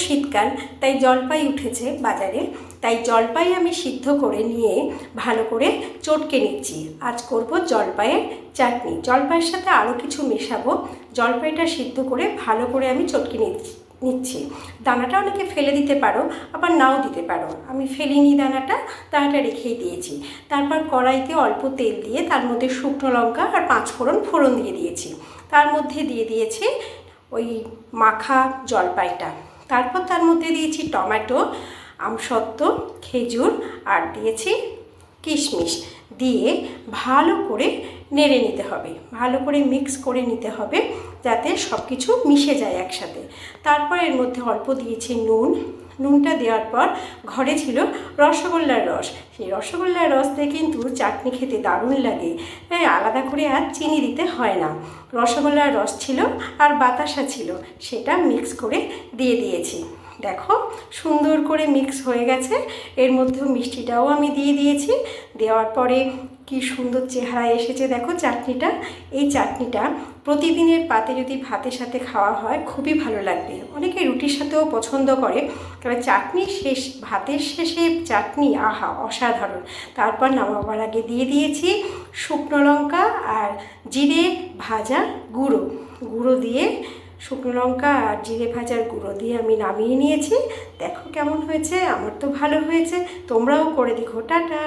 শীতকাল, তাই জলপাই উঠেছে বাজারে। তাই জলপাই আমি সিদ্ধ করে নিয়ে ভালো করে চটকে নিচ্ছি। আজ করব জলপাইয়ের চাটনি। জলপাইয়ের সাথে আরও কিছু মেশাবো। জলপাইটা সিদ্ধ করে ভালো করে আমি চটকে নিচ্ছি। দানাটা অনেকে ফেলে দিতে পারো, আবার নাও দিতে পারো। আমি ফেলিনি দানাটা রেখেই দিয়েছি। তারপর কড়াইতে অল্প তেল দিয়ে তার মধ্যে শুকনো লঙ্কা আর 5 ফোড়ন দিয়ে দিয়েছি। তার মধ্যে দিয়ে দিয়েছি ওই মাখা জলপাইটা। তারপর তার মধ্যে দিয়েছি টমেটো, আমসত্ত্ব, খেজুর আর দিয়েছি কিশমিশ। দিয়ে ভালো করে নেড়ে নিতে হবে, ভালো করে মিক্স করে নিতে হবে যাতে সব কিছু মিশে যায় একসাথে। তারপর এর মধ্যে অল্প দিয়েছি নুনটা দেওয়ার পর ঘরে ছিল রসগোল্লার রস। সেই রসগোল্লার রস দিয়ে কিন্তু চাটনি খেতে দারুণ লাগে। আলাদা করে আর চিনি দিতে হয় না। রসগোল্লার রস ছিল আর বাতাসা ছিল, সেটা মিক্স করে দিয়ে দিয়েছি। দেখো সুন্দর করে মিক্স হয়ে গেছে। এর মধ্যেও মিষ্টিটাও আমি দিয়ে দিয়েছি। দেওয়ার পরে কি সুন্দর চেহারা এসেছে দেখো চাটনিটা। এই চাটনিটা প্রতিদিনের পাতে যদি ভাতের সাথে খাওয়া হয় খুবই ভালো লাগবে। অনেকে রুটির সাথেও পছন্দ করে। তবে ভাতের শেষে চাটনি আহা অসাধারণ। তারপর নামাবার আগে দিয়ে দিয়েছি শুকনো লঙ্কা আর জিরে ভাজা গুঁড়ো দিয়ে, শুকনো লঙ্কা আর জিরে ভাজার গুঁড়ো দিয়ে আমি নামিয়ে নিয়েছি। দেখো কেমন হয়েছে। আমার তো ভালো হয়েছে, তোমরাও করে দেখো। টাটা।